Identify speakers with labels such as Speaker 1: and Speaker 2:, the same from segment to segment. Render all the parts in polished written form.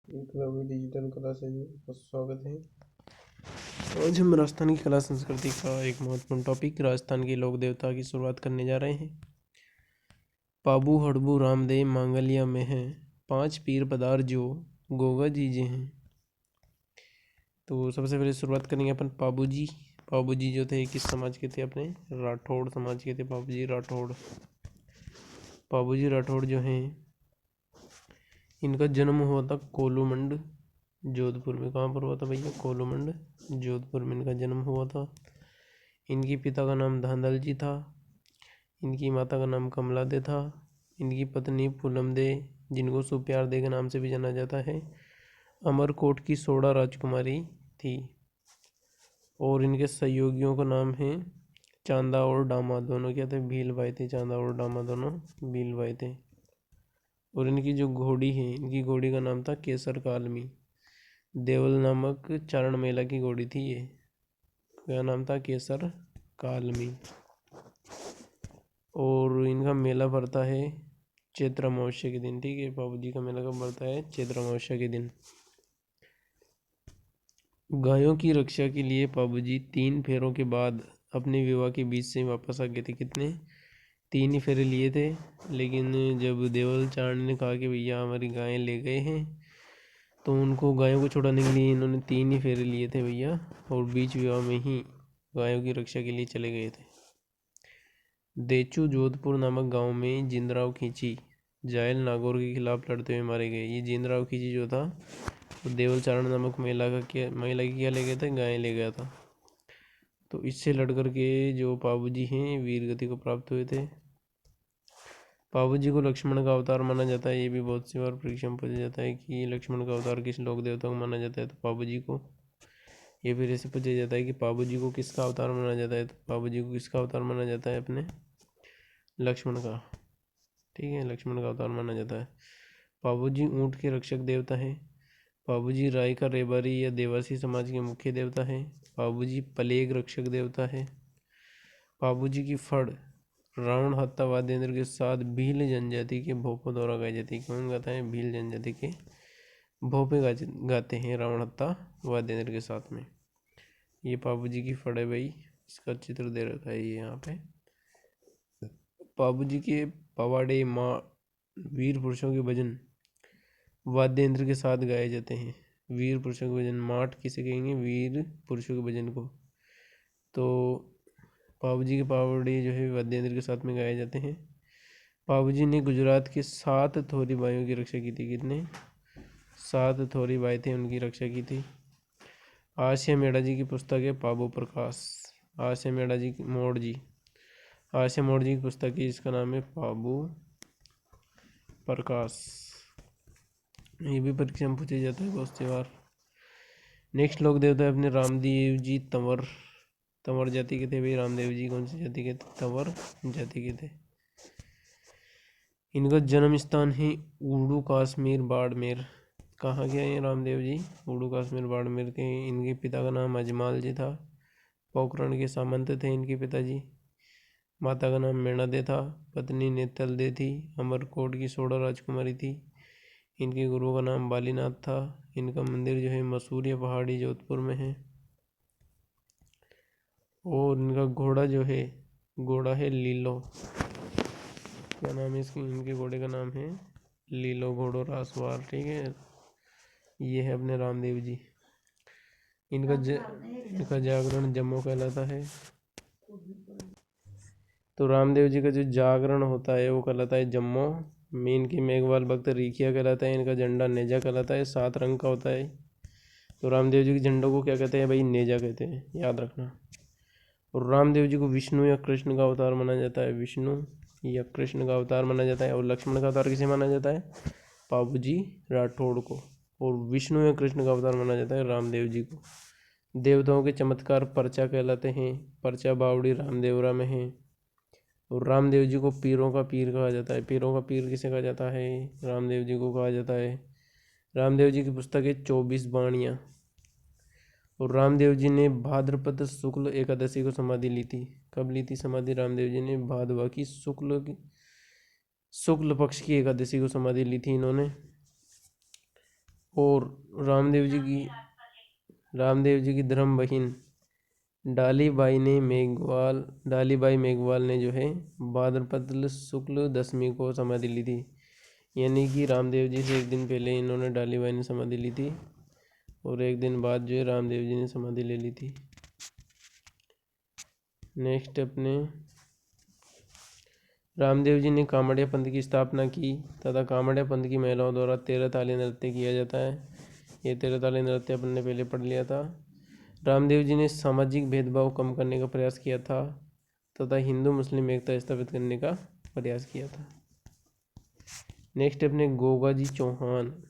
Speaker 1: Eklavya digital कला से आपका स्वागत है। आज हम राजस्थान की कला संस्कृति का एक महत्वपूर्ण टॉपिक राजस्थान के लोक देवता की शुरुआत करने जा रहे हैं। पाबू हड़बू रामदेव मांगलिया में हैं, 5 पीर पदार जो गोगा जीजे हैं। तो सबसे पहले शुरुआत करेंगे अपन पाबू जी। पाबू जी जो थे किस समाज के थे? अपने राठौड़ समाज के थे पाबू जी राठौड़। पाबू जी राठौड़ जो हैं, इनका जन्म हुआ था कोलूमंड जोधपुर में। कहाँ पर हुआ था भैया? कोलूमंड जोधपुर में इनका जन्म हुआ था। इनकी पिता का नाम धांधल जी था, इनकी माता का नाम कमला दे था। इनकी पत्नी पूनम दे, जिनको सुप्यार दे के नाम से भी जाना जाता है, अमरकोट की सोड़ा राजकुमारी थी। और इनके सहयोगियों का नाम है चांदा और डामा। दोनों क्या थे? भील भाई थे। चांदा और डामा दोनों भील भाई थे। और इनकी जो घोड़ी है, इनकी घोड़ी का नाम था केसर कालमी। देवल नामक चारण मेला की घोड़ी थी ये। क्या नाम था? केसर कालमी। और इनका मेला भरता है चैत्र अमावस्या के दिन। ठीक है, बाबू जी का मेला कब भरता है? चैत्र अमावस्या के दिन। गायों की रक्षा के लिए बाबू जी 3 फेरों के बाद अपने विवाह के बीच से वापस आ गए थे। कितने? 3 ही फेरे लिए थे। लेकिन जब देवल चारण ने कहा कि भैया हमारी गायें ले गए हैं, तो उनको गायों को छुड़ाने के लिए इन्होंने 3 ही फेरे लिए थे भैया, और बीच विवाह में ही गायों की रक्षा के लिए चले गए थे। देचू जोधपुर नामक गांव में जिंदराव खींची जायल नागौर के खिलाफ लड़ते हुए मारे गए। ये जिंदराव खींची जो था, वो देवल चारण नामक महिला की क्या ले गया था? गायें ले गया था। तो इससे लड़ करके जो पाबू जी हैं वीर गति को प्राप्त हुए थे। पाबू जी को लक्ष्मण का अवतार माना जाता है। ये भी बहुत सी बार परीक्षा में पूछा जाता है कि लक्ष्मण का अवतार किस लोक देवता को माना जाता है? तो पाबू जी को। ये फिर ऐसे पूछा जाता है कि पाबू जी को किसका अवतार माना जाता है? तो पाबू जी को किसका अवतार माना जाता है? अपने लक्ष्मण का। ठीक है, लक्ष्मण का अवतार माना जाता है। पाबू जी ऊँट के रक्षक देवता है। पाबू जी राय का रेबारी या देवासी समाज के मुख्य देवता है। पाबू जी प्लेग रक्षक देवता है। पाबू जी की फड़ रावण हत्ता वाद्येंद्र के साथ भील जनजाति के भोपों द्वारा गाई जाती है। कौन गाता है? भील जनजाति के भोपे गाते हैं रावण हत्ता वाद्येंद्र के साथ में। ये पाबू जी की फड़ है भाई, इसका चित्र दे रखा है ये यहाँ पे। पाबू जी के पवाड़े माँ वीर पुरुषों के भजन वाद्येंद्र के साथ गाए जाते हैं। वीर पुरुषों के भजन, माठ किसे कहेंगे? वीर पुरुषों के भजन को। तो पाबू जी के पावड़े जो है वाद्येंद्र के साथ में गाए जाते हैं। पाबू जी ने गुजरात के 7 थोरी भाइयों की रक्षा की थी। कितने? 7 थोरी भाई थे, उनकी रक्षा की थी। आसिया मेड़ा जी की पुस्तक है पाबू प्रकाश। आसिया मेड़ा जी मोड़ जी, आसिया मोड़ जी की पुस्तक है, इसका नाम है पाबू प्रकाश। ये भी परीक्षा में पूछा जाता है बहुत सी बार। नेक्स्ट लोक देवता है अपने रामदेव जी तंवर। तंवर जाति के थे भाई रामदेव जी। कौन सी जाति के थे? तंवर जाति के थे। इनका जन्म स्थान है उड़ू कश्मीर बाड़मेर। कहाँ के हैं रामदेव जी? उड़ू कश्मीर बाड़मेर के। इनके पिता का नाम अजमाल जी था। पोखरण के सामंत थे इनके पिताजी। माता का नाम मेणा दे था। पत्नी नेतल दे थी। अमरकोट की सोड़ा राजकुमारी थी। इनके गुरु का नाम बालीनाथ था। इनका मंदिर जो है मसूरिया पहाड़ी जोधपुर में है। और इनका घोड़ा जो है, घोड़ा है लीलो। क्या नाम है इसकी? इनके घोड़े का नाम है लीलो घोड़ो रासवार। ठीक है, ये है अपने रामदेव जी। इनका जागरण जम्मू कहलाता है। तो रामदेव जी का जो जागरण होता है वो कहलाता है जम्मू। मीन की मेघवाल भक्त रिखिया कहलाता है। इनका झंडा नेजा कहलाता है, 7 रंग का होता है। तो रामदेव जी के झंडों को क्या कहते हैं भाई? नेजा कहते हैं, याद रखना। और रामदेव जी को विष्णु या कृष्ण का अवतार माना जाता है। विष्णु या कृष्ण का अवतार माना जाता है। और लक्ष्मण का अवतार किसे माना जाता है? पाबू जी राठौड़ को। और विष्णु या कृष्ण का अवतार माना जाता है रामदेव जी को। देवताओं के चमत्कार परचा कहलाते हैं। परचा बावड़ी रामदेवरा में है। और रामदेव जी को पीरों का पीर कहा जाता है। पीरों का पीर किसे कहा जाता है? रामदेव जी को कहा जाता है। रामदेव जी की पुस्तक है 24 बाणियाँ। और रामदेव जी ने भाद्रपद शुक्ल एकादशी को समाधि ली थी। कब ली थी समाधि रामदेव जी ने? भादवा की शुक्ल पक्ष की एकादशी को समाधि ली थी इन्होंने। और रामदेव जी की धर्म बहिन डालीबाई मेघवाल ने जो है भाद्रपद शुक्ल दशमी को समाधि ली थी। यानी कि रामदेव जी से एक दिन पहले इन्होंने डालीबाई ने समाधि ली थी और एक दिन बाद जो है रामदेव जी ने समाधि ले ली थी। नेक्स्ट अपने रामदेव जी ने कामड़िया पंथ की स्थापना की तथा कामड़िया पंथ की महिलाओं द्वारा 13 ताली नृत्य किया जाता है। ये 13 ताली नृत्य अपन ने पहले पढ़ लिया था। रामदेव जी ने सामाजिक भेदभाव कम करने का प्रयास किया था तथा हिंदू मुस्लिम एकता स्थापित करने का प्रयास किया था। नेक्स्ट अपने गोगा जी चौहान।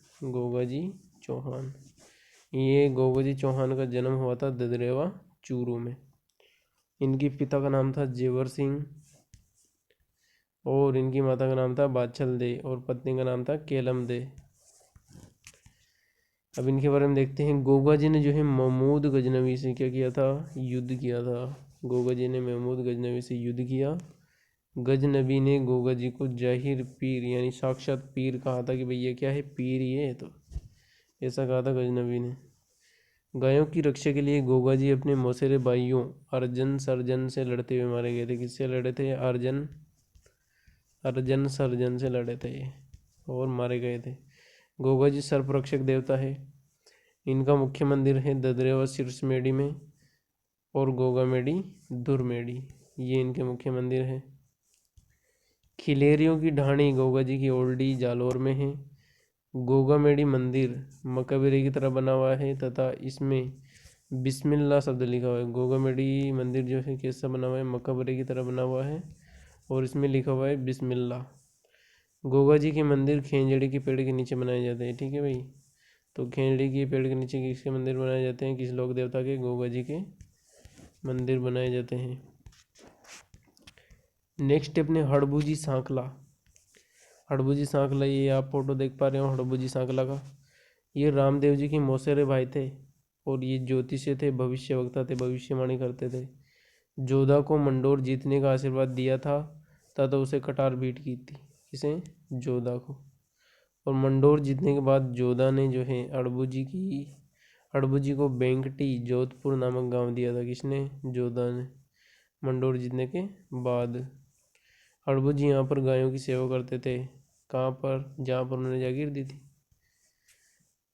Speaker 1: ये गोगा जी चौहान का जन्म हुआ था ददरेवा चूरू में। इनके पिता का नाम था जेवर सिंह और इनकी माता का नाम था बाछल दे और पत्नी का नाम था केलम दे। अब इनके बारे में देखते हैं। गोगा जी ने जो है महमूद गजनवी से क्या किया था? युद्ध किया था। गोगा जी ने महमूद गजनवी से युद्ध किया। गजनबी ने गोगा जी को जाहिर पीर यानी साक्षात पीर कहा था कि भैया क्या है, पीर ये है, तो ऐसा कहा था गजनबी ने। गायों की रक्षा के लिए गोगा जी अपने मौसेरे भाइयों अर्जन सर्जन से लड़ते हुए मारे गए थे। किससे लड़े थे? अर्जन सर्जन से लड़े थे और मारे गए थे। गोगा जी सर्परक्षक देवता है। इनका मुख्य मंदिर है ददरेवा शीर्षमेड़ी में और गोगामेड़ी दुर्मेड़ी, ये इनके मुख्य मंदिर है। खिलेरियों की ढाणी गोगा जी की ओल्डी जालौर में है। गोगामेड़ी मंदिर मकबरे की तरह बना हुआ है तथा इसमें बिस्मिल्लाह शब्द लिखा हुआ है। गोगामेड़ी मंदिर जो है कैसा बना हुआ है? मकबरे की तरह बना हुआ है और इसमें लिखा हुआ है बिस्मिल्लाह। गोगा जी के मंदिर खेंजड़ी के पेड़ के नीचे बनाए जाते हैं। ठीक है भाई, तो खेंजड़ी के पेड़ के नीचे किसके मंदिर बनाए जाते हैं? किस लोक देवता के? गोगा जी के मंदिर बनाए जाते हैं। नेक्स्ट अपने हड़बूजी सांकला, ये आप फोटो देख पा रहे हो हड़बूजी सांकला का। ये रामदेव जी के मौसेरे भाई थे और ये ज्योतिषी थे, भविष्यवक्ता थे, भविष्यवाणी करते थे। जोधा को मंडोर जीतने का आशीर्वाद दिया था तथा उसे कटार भेंट की थी। किसे? जोधा को। और मंडोर जीतने के बाद जोधा ने जो है अड़बू जी को बेंकटी जोधपुर नामक गांव दिया था। किसने? जोधा ने। मंडोर जीतने के बाद अड़बू जी यहाँ पर गायों की सेवा करते थे। कहाँ पर? जहाँ पर उन्होंने जागीर दी थी।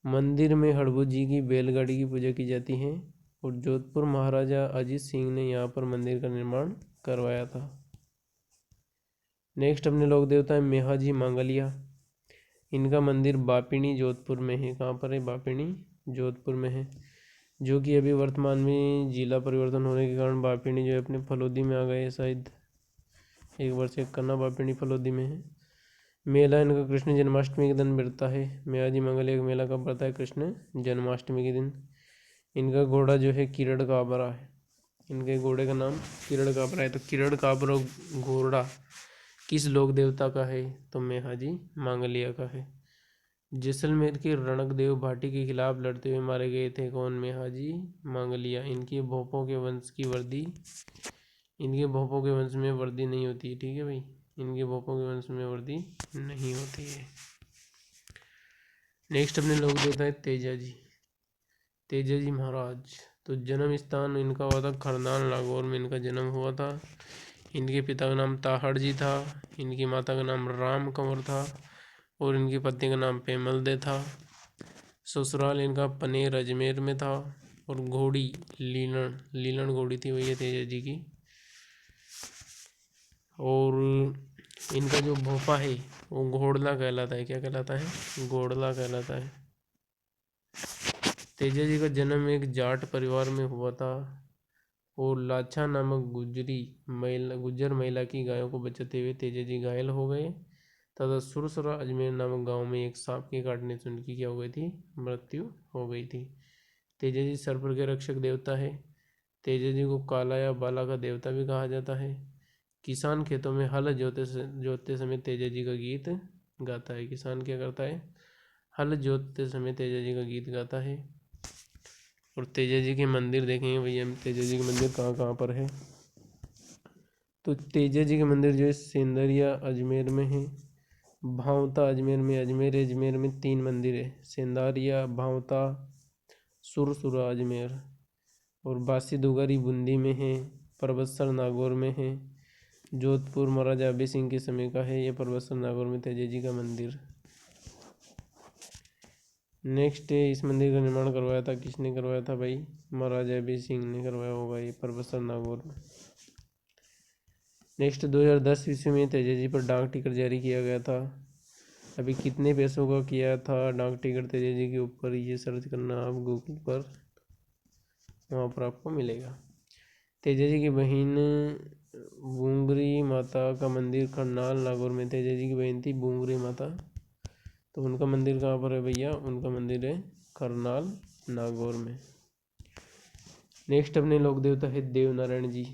Speaker 1: मंदिर में हड़बू जी की बैलगाड़ी की पूजा की जाती है और जोधपुर महाराजा अजीत सिंह ने यहाँ पर मंदिर का निर्माण करवाया था। नेक्स्ट अपने लोक देवता है मेहाजी मांगलिया। इनका मंदिर बापिणी जोधपुर में है। कहाँ पर है? बापिणी जोधपुर में है, जो कि अभी वर्तमान में जिला परिवर्तन होने के कारण बापिणी जो है अपने फलोदी में आ गए शायद। एक बार चेक करना, बापिणी फलोदी में है। मेला इनका कृष्ण जन्माष्टमी के दिन बढ़ता है। मेहाजी मंगलिया का मेला कब पड़ता है? कृष्ण जन्माष्टमी के दिन। इनका घोड़ा जो है किरण काबरा है। इनके घोड़े का नाम किरण काबरा है। तो किरण काबरा घोड़ा किस लोक देवता का है? तो मेहाजी मांगलिया का है। जैसलमेर के रणकदेव भाटी के खिलाफ लड़ते हुए मारे गए थे। कौन? मेहाजी मांगलिया। इनके भोपों के वंश में वर्दी नहीं होती है। ठीक है भाई, इनके भोपों के वंश में वर्दी नहीं होती है। नेक्स्ट अपने लोग देवता है तेजा जी महाराज। तो जन्म स्थान इनका हुआ था खरनाल नागौर में इनका जन्म हुआ था। इनके पिता का नाम ताहड़ जी था, इनकी माता का नाम राम कंवर था और इनकी पत्नी का नाम पेमल दे था। ससुराल इनका पनेर अजमेर में था और घोड़ी लीलन घोड़ी थी वही तेजा जी की। और इनका जो भोपा है वो घोड़ला कहलाता है। क्या कहलाता है? घोड़ला कहलाता है। तेजा जी का जन्म एक जाट परिवार में हुआ था और लाछा नामक गुज्जर महिला की गायों को बचाते हुए तेजा जी घायल हो गए तथा सुरसरा अजमेर नामक गांव में एक सांप के काटने से उनकी क्या हो गई थी? मृत्यु हो गई थी। तेजा जी सर्प के रक्षक देवता है। तेजा जी को काला या बाला का देवता भी कहा जाता है। किसान खेतों में हल जोतते समय तेजा जी का गीत गाता है। किसान क्या करता है? हल जोतते समय तेजा जी का गीत गाता है। और तेजा जी के मंदिर देखेंगे भैया, तेजा जी के मंदिर कहाँ कहाँ पर है? तो तेजा जी के मंदिर जो है सेंदरिया अजमेर में है, भांवता अजमेर में, अजमेर में 3 मंदिर है, सेंधारिया, भांवता, सुरसुरा अजमेर। और बासी दुगारी बूंदी में है, परबतसर नागौर में है, जोधपुर महाराजा अभय सिंह के समय का है, ये परबतसर नागौर में तेजा जी का मंदिर। नेक्स्ट है, इस मंदिर का निर्माण करवाया था, किसने करवाया था भाई? महाराजा अभय सिंह ने करवाया होगा, ये परबतसर नागौर में। नेक्स्ट 2010 ईस्वी में तेजा जी पर डाक टिकट जारी किया गया था। अभी कितने पैसों का किया था डाक टिकट तेजा जी के ऊपर, ये सर्च करना आप गूगल पर, वहाँ पर आपको मिलेगा। तेजा जी की बहन बूंगरी माता का मंदिर करनाल नागौर में, तेजा जी की बहन थी बूंगरी माता, तो उनका मंदिर कहाँ पर है भैया? उनका मंदिर है करनाल नागौर में। नेक्स्ट अपने लोक देवता है देवनारायण जी।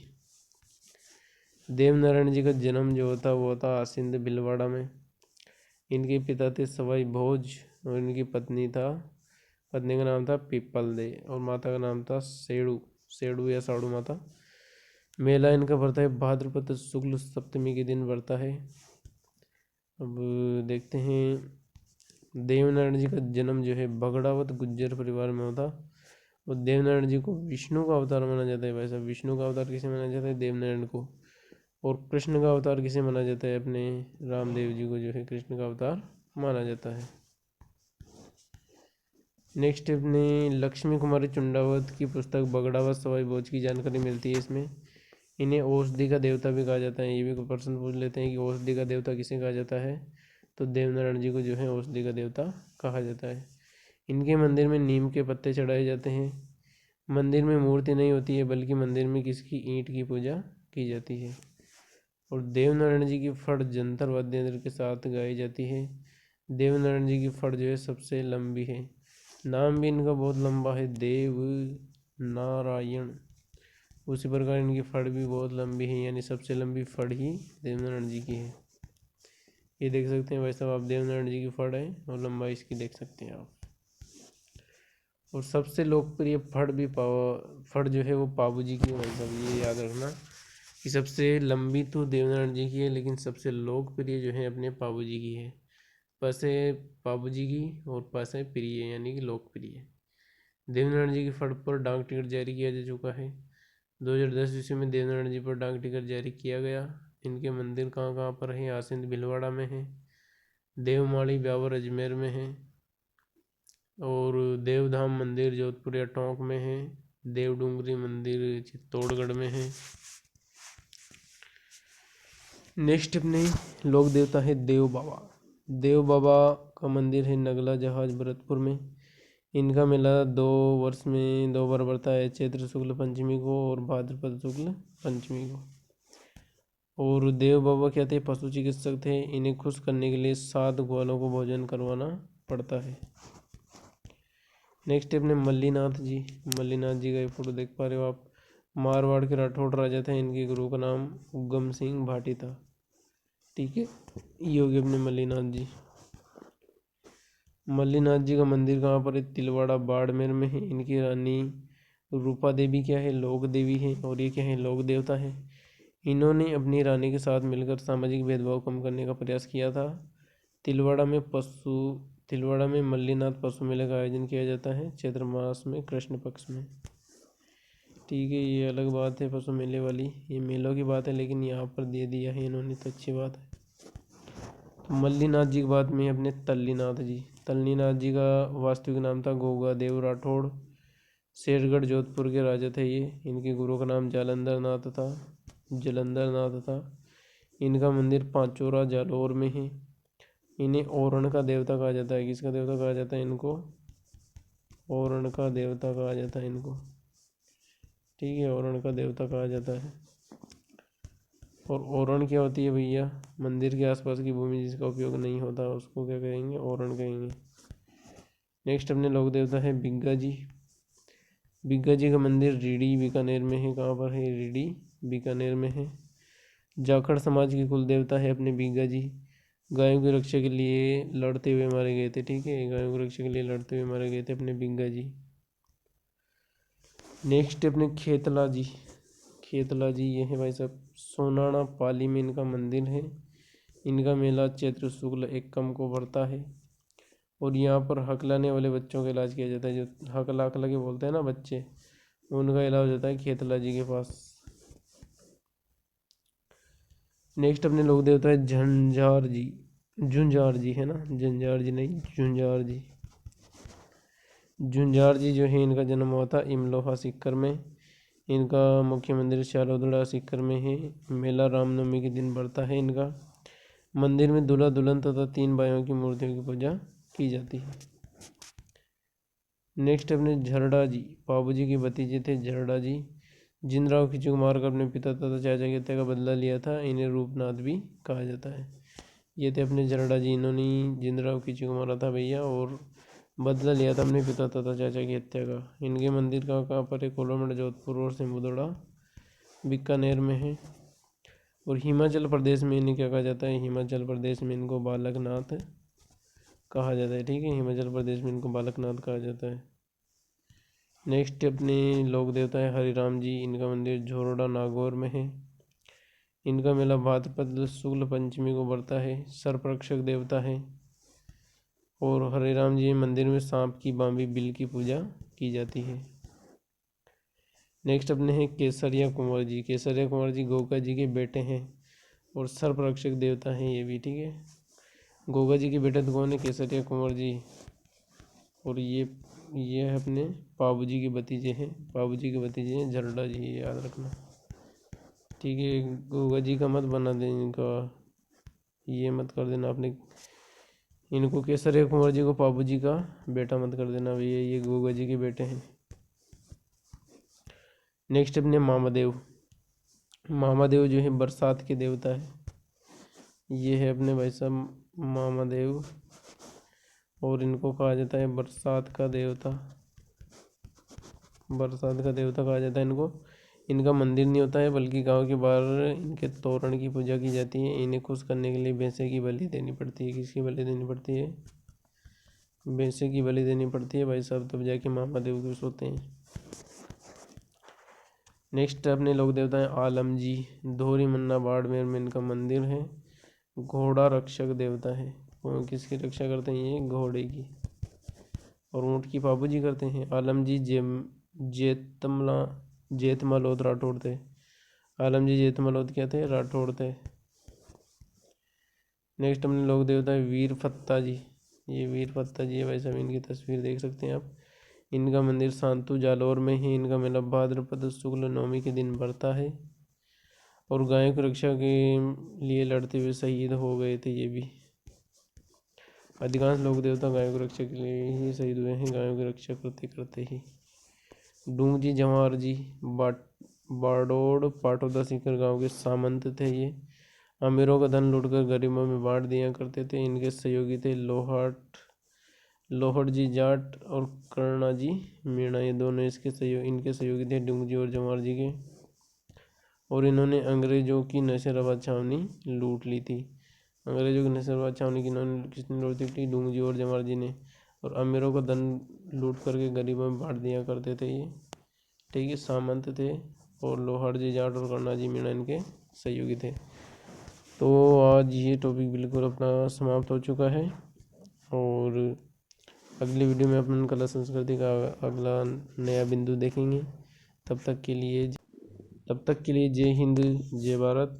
Speaker 1: देवनारायण जी का जन्म जो होता वो होता आसिंद भिलवाड़ा में। इनके पिता थे सवाई भोज और इनकी पत्नी का नाम था पीपल दे और माता का नाम था सेड़ू या साड़ू माता। मेला इनका पड़ता है भाद्रपद शुक्ल सप्तमी के दिन पड़ता है। अब देखते हैं, देवनारायण जी का जन्म जो है बगड़ावत गुज्जर परिवार में होता और देवनारायण जी को विष्णु का अवतार माना जाता है। भाई साहब, विष्णु का अवतार किसे माना जाता है? देवनारायण को। और कृष्ण का अवतार किसे माना जाता है? अपने रामदेव जी को जो है कृष्ण का अवतार माना जाता है। नेक्स्ट अपने लक्ष्मी कुमारी चुंडावत की पुस्तक बगड़ावत सवाई भोज की जानकारी मिलती है इसमें। इन्हें औषधि का देवता भी कहा जाता है। ये भी कोई प्रश्न पूछ लेते हैं कि औषधि का देवता किसे कहा जाता है, तो देवनारायण जी को जो है औषधि का देवता कहा जाता है। इनके मंदिर में नीम के पत्ते चढ़ाए जाते हैं। मंदिर में मूर्ति नहीं होती है बल्कि मंदिर में किसकी ईंट की पूजा की जाती है। और देवनारायण जी की फड़ जंतर वाद्य यंत्र के साथ गाई जाती है। देवनारायण जी की फड़ जो है सबसे लंबी है। नाम भी इनका बहुत लंबा है, देव नारायण। उसी प्रकार इनकी फड़ भी बहुत लंबी है, यानी सबसे लंबी फड़ ही देवनारायण जी की है। ये देख सकते हैं भाई साहब आप, देवनारायण जी की फड़ है और लंबाई इसकी देख सकते हैं आप। और सबसे लोकप्रिय फड़ जो है वो पाबू जी की है भाई साहब, ये याद रखना कि सबसे लंबी तो देवनारायण जी की है लेकिन सबसे लोकप्रिय जो है अपने पाबू जी की है। पसे पाबू जी की और पसे प्रिय यानी कि लोकप्रिय। देवनारायण जी की फड़ पर डाक टिकट जारी किया जा चुका है। 2010 ईस्वी में देवनारायण जी पर डाक टिकट जारी किया गया। इनके मंदिर कहाँ कहाँ पर है? आसिंद भिलवाड़ा में है, देवमाली ब्यावर अजमेर में है और देवधाम मंदिर जोधपुर या टोंक में है, देवडूंगरी मंदिर चित्तौड़गढ़ में है। नेक्स्ट अपने लोक देवता है देव बाबा। देव बाबा का मंदिर है नगला जहाज भरतपुर में। इनका मेला 2 वर्ष में 2 बार पड़ता है, चैत्र शुक्ल पंचमी को और भाद्रपद शुक्ल पंचमी को। और देव बाबा क्या थे? पशु चिकित्सक थे। इन्हें खुश करने के लिए 7 ग्वालों को भोजन करवाना पड़ता है। नेक्स्ट अपने मल्लीनाथ जी। मल्लीनाथ जी का ये फोटो देख पा रहे हो आप, मारवाड़ के राठौड़ राजा थे। इनके गुरु का नाम उगम सिंह भाटी था। ठीक है, ये हो गए अपने मल्लीनाथ जी। मल्लीनाथ जी का मंदिर कहाँ पर है? तिलवाड़ा बाड़मेर में है। इनकी रानी रूपा देवी क्या है? लोक देवी है और ये क्या है? लोक देवता है। इन्होंने अपनी रानी के साथ मिलकर सामाजिक भेदभाव कम करने का प्रयास किया था। तिलवाड़ा में मल्लीनाथ पशु मेले का आयोजन किया जाता है चैत्र मास में कृष्ण पक्ष में। ठीक है, ये अलग बात है पशु मेले वाली, ये मेलों की बात है लेकिन यहाँ पर दे दिया है इन्होंने तो अच्छी बात है। तो मल्लीनाथ जी की बात में अपने तल्लीनाथ जी। तल्लीनाथ जी का वास्तविक नाम था गोगा देव राठौड़। शेरगढ़ जोधपुर के राजा थे ये। इनके गुरु का नाम जलंधर नाथ था। इनका मंदिर पांचोरा जालौर में है। इन्हें ओरण का देवता कहा जाता है। किसका देवता कहा जाता है इनको? ओरण का देवता कहा जाता है इनको। ठीक है, ओरण का देवता कहा जाता है। और ओरण क्या होती है भैया? मंदिर के आसपास की भूमि जिसका उपयोग नहीं होता उसको क्या कहेंगे? ओरण कहेंगे। नेक्स्ट अपने लोक देवता है बिग्गा जी। बिग्गा जी का मंदिर रीडी बीकानेर में है। कहाँ पर है? रीडी बीकानेर में है। जाखड़ समाज के कुल देवता है अपने बिग्गा जी। गायों की रक्षा के लिए लड़ते हुए मारे गए थे। ठीक है, गायों की रक्षा के लिए लड़ते हुए मारे गए थे अपने बिग्गा जी। नेक्स्ट अपने खेतला जी। खेतला जी ये है भाई साहब, सोनाड़ा पाली में इनका मंदिर है। इनका मेला चैत्र शुक्ल एकम को पड़ता है। और यहाँ पर हकलाने वाले बच्चों का इलाज किया जाता है। जो हकला हकला के बोलते हैं ना बच्चे, उनका इलाज होता है खेतला जी के पास। नेक्स्ट अपने लोग देवता है झंझार जी, झुंझार जी है ना, झंझार जी नहीं, झुंझार जी। झुंझार जी जो है इनका जन्म हुआ था इमलोहा सीकर में। इनका मुख्य मंदिर शालोदड़ा सीकर में है। मेला रामनवमी के दिन बढ़ता है इनका। मंदिर में दूल्हा दुल्हन तथा 3 भाइयों की मूर्तियों की पूजा की जाती है। नेक्स्ट अपने झरड़ा जी, बाबू जी के भतीजे थे झरड़ा जी, जिनराव खिचू मार कर अपने पिता तथा चाचा की हत्या का बदला लिया था। इन्हें रूपनाथ भी कहा जाता है। ये थे अपने झरड़ा जी, इन्होंने जिनराव खिचू को मारा था भैया और बदला लिया था अपने पिता तथा चाचा की हत्या का। इनके मंदिर का कहाँ पर है? कोलामठ जोधपुर और सिंबुदड़ा बीकानेर में है। और हिमाचल प्रदेश में इन्हें क्या कहा जाता है? हिमाचल प्रदेश में इनको बालकनाथ कहा जाता है। ठीक है, हिमाचल प्रदेश में इनको बालकनाथ कहा जाता है। नेक्स्ट अपने लोक देवता है हरिराम जी, इनका मंदिर झोरड़ा नागौर में है। इनका मेला भाद्रपद शुक्ल पंचमी को बढ़ता है। सर्परक्षक देवता है। और हरिराम जी मंदिर में सांप की बांबी बिल की पूजा की जाती है। नेक्स्ट अपने हैं केसरिया कुंवर जी। केसरिया कुंवर जी गोगा जी के बेटे हैं और सर्परक्षक देवता हैं ये भी। ठीक है, गोगा जी के बेटे तो कौन है? केसरिया कुंवर जी। और ये है अपने बाबू जी के भतीजे हैं। बाबू जी के भतीजे हैं झरड़ा जी, ये याद रखना। ठीक है, गोगा जी का मत बना देना इनका, ये मत कर देना आपने इनको केसरिया कुंवर जी को बाबू जी का बेटा मत कर देना भैया, ये गोगा जी के बेटे हैं। नेक्स्ट अपने मामादेव। मामादेव जो है बरसात के देवता है। ये है अपने भाई साहब मामादेव और इनको कहा जाता है बरसात का देवता। बरसात का देवता कहा जाता है इनको। इनका मंदिर नहीं होता है बल्कि गांव के बाहर इनके तोरण की पूजा की जाती है। इन्हें खुश करने के लिए भैंसे की बलि देनी पड़ती है। किसकी बलि देनी पड़ती है? भैंसे की बलि देनी पड़ती है भाई साहब, तब जाके महादेव खुश होते हैं। नेक्स्ट अपने लोक देवता है आलम जी, धोरी मन्ना बाड़मेर में इनका मंदिर है। घोड़ा रक्षक देवता है। वो किसकी रक्षा करते हैं? ये घोड़े की। और ऊँट की बाबू जी करते हैं। आलम जी जेतमलोद राठौड़ थे। आलम जी जेतमलोद क्या थे? राठौड़ थे। नेक्स्ट अपने लोक देवता है वीर फत्ता जी। ये वीर फत्ता जी है भाई साहब, इनकी तस्वीर देख सकते हैं आप। इनका मंदिर सांतु जालौर में है। इनका मेला भाद्रपद शुक्ल नवमी के दिन बढ़ता है। और गायों की रक्षा के लिए लड़ते हुए शहीद हो गए थे ये भी। अधिकांश लोक देवता गायों की रक्षा के लिए ही शहीद हुए हैं, गायों की रक्षा करते करते ही। डूंग जी जवाहर जी बाड़ोड़ पाटोदा सीकर गांव के सामंत थे ये। अमीरों का धन लूटकर गरीबों में बांट दिया करते थे। इनके सहयोगी थे लोहड़ जी जाट और कर्णा जी मीणा, ये दोनों इनके सहयोगी थे डूंग जी और जवाहर जी के। और इन्होंने अंग्रेजों की नशेराबाद छावनी लूट ली थी। अंग्रेजों की नशेराबाद छावनी की किसने लूट ली थी? डूंग जी और जवाहर जी ने। और अमीरों का धन लूट करके गरीबों में बांट दिया करते थे ये। ठीक है, सामंत थे। और लोहार जी जाट और कर्णा जी मीणा इनके सहयोगी थे। तो आज ये टॉपिक बिल्कुल अपना समाप्त हो चुका है। और अगली वीडियो में अपन कला संस्कृति का अगला नया बिंदु देखेंगे। तब तक के लिए जय हिंद, जय भारत।